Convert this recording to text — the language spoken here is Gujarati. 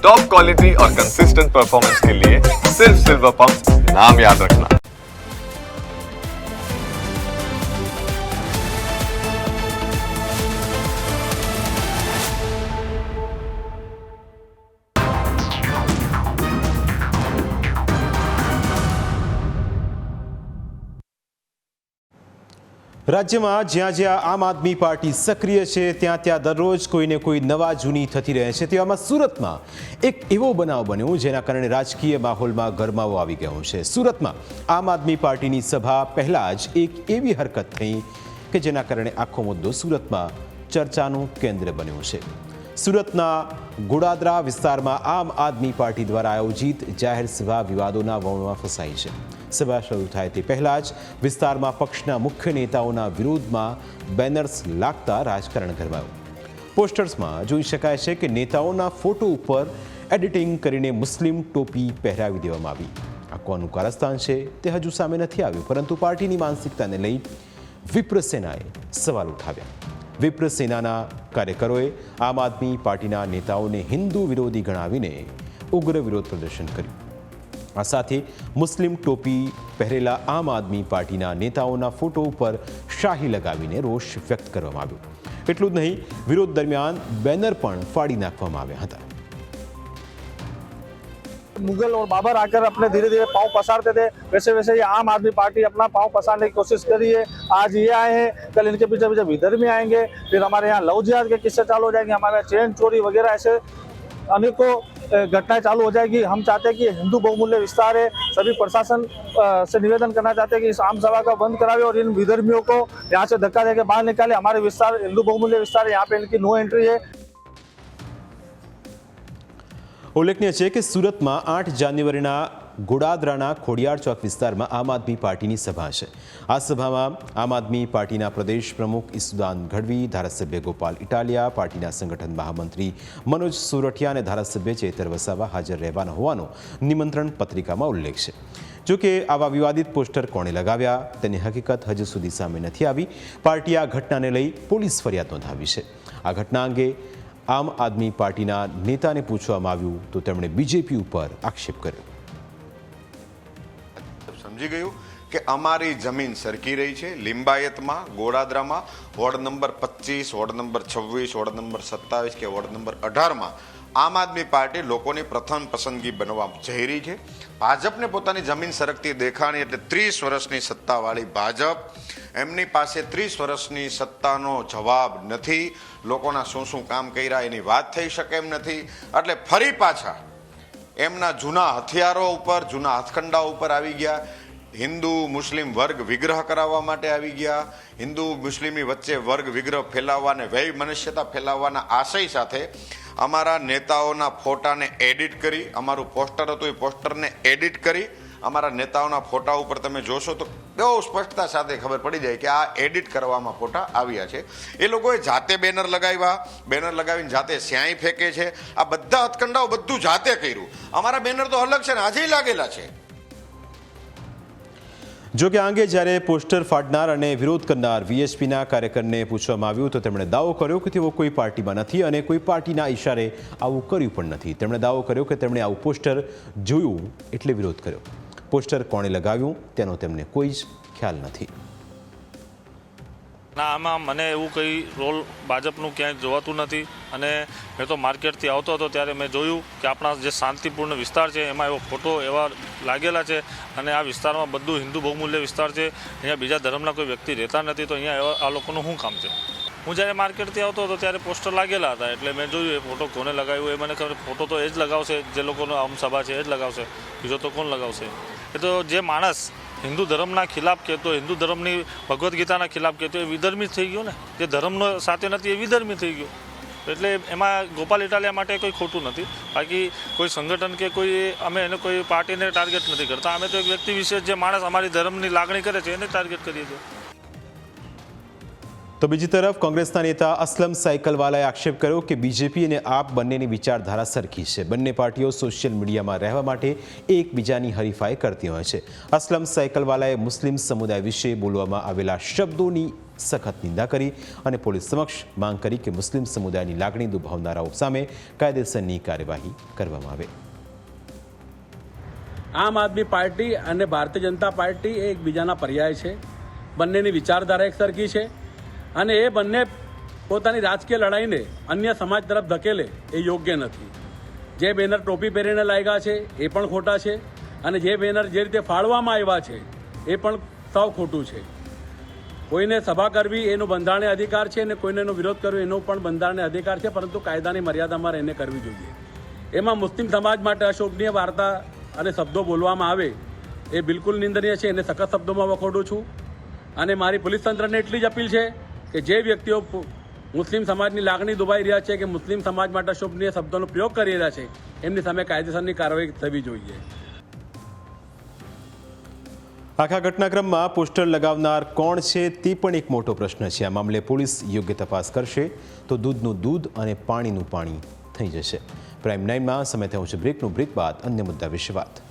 टॉप क्वालिटी और कंसिस्टेंट परफॉर्मेंस के लिए सिर्फ सिल्वर पंप नाम याद रखना। રાજ્યમાં જ્યાં જ્યાં આમ આદમી પાર્ટી સક્રિય છે ત્યાં ત્યાં દરરોજ કોઈને કોઈ નવા જૂની થતી રહે છે। તેવામાં સુરતમાં એક એવો બનાવ બન્યો જેના કારણે રાજકીય માહોલમાં ગરમાવો આવી ગયો છે। સુરતમાં આમ આદમી પાર્ટીની સભા પહેલાં જ એક એવી હરકત થઈ કે જેના કારણે આખો મુદ્દો સુરતમાં ચર્ચાનું કેન્દ્ર બન્યો છે। સુરતના ગોડાદરા વિસ્તારમાં આમ આદમી પાર્ટી દ્વારા આયોજિત જાહેર સભા વિવાદોના વણમાં ફસાઈ છે। સભા શરૂ થાય તે પહેલાં જ વિસ્તારમાં પક્ષના મુખ્ય નેતાઓના વિરોધમાં બેનર્સ લાગતા રાજકારણ ગરમાયું। પોસ્ટર્સમાં જોઈ શકાય છે કે નેતાઓના ફોટો ઉપર એડિટિંગ કરીને મુસ્લિમ ટોપી પહેરાવી દેવામાં આવી। આ કોનું કારસ્તાન છે તે હજુ સામે નથી આવ્યું, પરંતુ પાર્ટીની માનસિકતાને લઈ વિપ્ર સેનાએ સવાલ ઉઠાવ્યા। વિપ્ર સેનાના કાર્યકરોએ આમ આદમી પાર્ટીના નેતાઓને હિન્દુ વિરોધી ગણાવીને ઉગ્ર વિરોધ પ્રદર્શન કર્યું। આ સાથે મુસ્લિમ ટોપી પહેરેલા આમ આદમી પાર્ટીના નેતાઓના ફોટો ઉપર શાહી લગાવીને રોષ વ્યક્ત કરવામાં આવ્યો। એટલું જ નહીં, વિરોધ દરમિયાન બેનર પણ ફાડી નાખવામાં આવ્યા હતા। मुगल और बाबर आकर अपने धीरे धीरे पाँव पसारते थे, वैसे वैसे ये आम आदमी पार्टी अपना पाँव पसारने की कोशिश करी है। आज ये आए हैं, कल इनके पीछे पीछे विधर्मी आएंगे, फिर हमारे यहाँ लव जिहाद के किस्से चालू हो जाएंगे, हमारे यहाँ चेन चोरी वगैरह ऐसे अनेकों घटनाएं चालू हो जाएगी। हम चाहते हैं कि हिंदू बहुमूल्य विस्तार है, सभी प्रशासन से निवेदन करना चाहते हैं कि इस आम सभा का बंद करावे और इन विधर्मियों को यहाँ से धक्का देकर बाहर निकाले। हमारे विस्तार हिंदू बहुमूल्य विस्तार है, यहाँ पे इनकी नो एंट्री है। ઉલ્લેખનીય છે કે સુરતમાં 8 જાન્યુઆરીના ગોડાદરાના ખોડિયાર ચોક વિસ્તારમાં આમ આદમી પાર્ટીની સભા છે। આ સભામાં આમ આદમી પાર્ટીના પ્રદેશ પ્રમુખ ઈસુદાન ગઢવી, ધારાસભ્ય ગોપાલ ઇટાલિયા, પાર્ટીના સંગઠન મહામંત્રી મનોજ સોરઠિયા અને ધારાસભ્ય ચેતર વસાવા હાજર રહેવાના હોવાનો નિમંત્રણ પત્રિકામાં ઉલ્લેખ છે। જો કે આવા વિવાદિત પોસ્ટર કોણે લગાવ્યા તેની હકીકત હજુ સુધી સામે નથી આવી। પાર્ટીએ આ ઘટનાને લઈ પોલીસ ફરિયાદ નોંધાવી છે। આ ઘટના અંગે આમ આદમી પાર્ટીના નેતાને પૂછવામાં આવ્યું તો તેમણે બીજેપી ઉપર આક્ષેપ કર્યો। સમજી ગયું કે અમારી જમીન સરકી રહી છે। લિંબાયતમાં, ગોડાદરામાં ward number 25, ward number 26, ward number 27 કે વોર્ડ નંબર 18માં આમ આદમી પાર્ટી લોકોની પ્રથમ પસંદગી બનવા જઈ રહી છે। ભાજપને પોતાની જમીન સરકતી દેખાણી એટલે 30 વર્ષની સત્તાવાળી ભાજપ, એમની પાસે 30 વર્ષની સત્તાનો જવાબ નથી। લોકોના શું શું કામ કર્યા એની વાત થઈ શકે એમ નથી, એટલે ફરી પાછા એમના જૂના હથિયારો ઉપર, જૂના હાથખંડા ઉપર આવી ગયા। હિન્દુ મુસ્લિમ વર્ગ વિગ્રહ કરાવવા માટે આવી ગયા। હિન્દુ મુસ્લિમની વચ્ચે વર્ગ વિગ્રહ ફેલાવવાને, વૈ મનુષ્યતા ફેલાવવાના આશય સાથે અમારા નેતાઓના ફોટાને એડિટ કરી, અમારું પોસ્ટર હતું એ પોસ્ટરને એડિટ કરી અમારા નેતાઓના ફોટા ઉપર તમે જોશો તો બહુ સ્પષ્ટતા સાથે ખબર પડી જાય કે આ એડિટ કરવામાં ફોટા આવ્યા છે। એ લોકોએ જાતે બેનર લગાવ્યા, બેનર લગાવીને જાતે સ્યાહી ફેંકે છે। આ બધા હથકંડાઓ બધું જાતે કર્યું। અમારા બેનર તો અલગ છે ને, આજે લાગેલા છે। જો કે આ અંગે જ્યારે પોસ્ટર ફાડનાર અને વિરોધ કરનાર વીએચપીના કાર્યકરને પૂછવામાં આવ્યું તો તેમણે દાવો કર્યો કે તેઓ કોઈ પાર્ટીમાં નથી અને કોઈ પાર્ટીના ઇશારે આવું કર્યું પણ નથી। તેમણે દાવો કર્યો કે તેમણે આવું પોસ્ટર જોયું એટલે વિરોધ કર્યો। પોસ્ટર કોણે લગાવ્યું તેનો તેમને કોઈ જ ખ્યાલ નથી। ના, આમાં મને એવું કંઈ રોલ ભાજપનું ક્યાંય જોવાતું નથી। અને મેં તો માર્કેટથી આવતો હતો ત્યારે મેં જોયું કે આપણા જે શાંતિપૂર્ણ વિસ્તાર છે એમાં એવો ફોટો એવા લાગેલા છે અને આ વિસ્તારમાં બધું હિન્દુ બહુમૂલ્ય વિસ્તાર છે। અહીંયા બીજા ધર્મના કોઈ વ્યક્તિ રહેતા નથી, તો અહીંયા આ લોકોનું શું કામ છે? હું જ્યારે માર્કેટથી આવતો હતો ત્યારે પોસ્ટર લાગેલા હતા, એટલે મેં જોયું એ ફોટો કોને લગાવ્યો એ મને ખબર। ફોટો તો એ જ લગાવશે જે લોકોનો આમ સભા છે, એ જ લગાવશે, બીજો તો કોણ લગાવશે? એ તો જે માણસ હિન્દુ ધર્મના ખિલાફ કહેતો, હિન્દુ ધર્મની ભગવદ્ ગીતાના ખિલાફ કહેતો એ વિધર્મી થઈ ગયો ને। જે ધર્મનો સાથે નથી એ વિધર્મી થઈ ગયો। એટલે એમાં ગોપાલ ઇટાલિયા માટે કોઈ ખોટું નથી। બાકી કોઈ સંગઠન કે કોઈ અમે એને કોઈ પાર્ટીને ટાર્ગેટ નથી કરતા। અમે તો એક વ્યક્તિ વિશેષ જે માણસ અમારી ધર્મની લાગણી કરે છે એને ટાર્ગેટ કરીએ છીએ। તો બીજી તરફ કોંગ્રેસના નેતા અસલમ સાયકલવાલાએ આક્ષેપ કર્યો કે બીજેપી અને આપ બંનેની વિચારધારા સરખી છે। બંને પાર્ટીઓ સોશિયલ મીડિયામાં રહેવા માટે એકબીજાની હરીફાઈ કરતી હોય છે। અસલમ સાયકલવાલાએ મુસ્લિમ સમુદાય વિશે બોલવામાં આવેલા શબ્દોની સખત નિંદા કરી અને પોલીસ સમક્ષ માંગ કરી કે મુસ્લિમ સમુદાયની લાગણી દુભાવનારાઓ સામે કાયદેસરની કાર્યવાહી કરવામાં આવે. આમ આદમી પાર્ટી અને ભારતીય જનતા પાર્ટી એ એકબીજાના પર્યાય છે. બંનેની વિચારધારા એકસરખી છે અને એ બંને પોતાની રાજકીય લડાઈને અન્ય સમાજ તરફ ધકેલે એ યોગ્ય નથી. જે બેનર ટોપી પહેરીને લાગ્યા છે એ પણ ખોટા છે અને જે બેનર જે રીતે ફાળવામાં આવ્યા છે એ પણ સાવ ખોટું છે. કોઈને સભા કરવી એનો બંધારણીય અધિકાર છે અને કોઈને એનો વિરોધ કરવો એનો પણ બંધારણીય અધિકાર છે, પરંતુ કાયદાની મર્યાદામાં રહીને કરવી જોઈએ. એમાં મુસ્લિમ સમાજ માટે અશોભનીય વાર્તા અને શબ્દો બોલવામાં આવે એ બિલકુલ નિંદનીય છે. એને સખત શબ્દોમાં વખોડું છું અને મારી પોલીસ તંત્રને એટલી જ અપીલ છે કે જે વ્યક્તિઓ મુસ્લિમ સમાજની લાગણી દુભાઈ રહ્યા છે કે મુસ્લિમ સમાજ માટે અશોભનીય શબ્દોનો પ્રયોગ કરી રહ્યા છે એમની સામે કાયદેસરની કાર્યવાહી થવી જોઈએ. આખા ઘટનાક્રમમાં પોસ્ટર લગાવનાર કોણ છે તે પણ એક મોટો પ્રશ્ન છે. આ મામલે પોલીસ યોગ્ય તપાસ કરશે તો દૂધનું દૂધ અને પાણીનું પાણી થઈ જશે. પ્રાઇમ 9માં સમય થયો છે બ્રેકનું. બ્રેક બાદ અન્ય મુદ્દા વિશે વાત.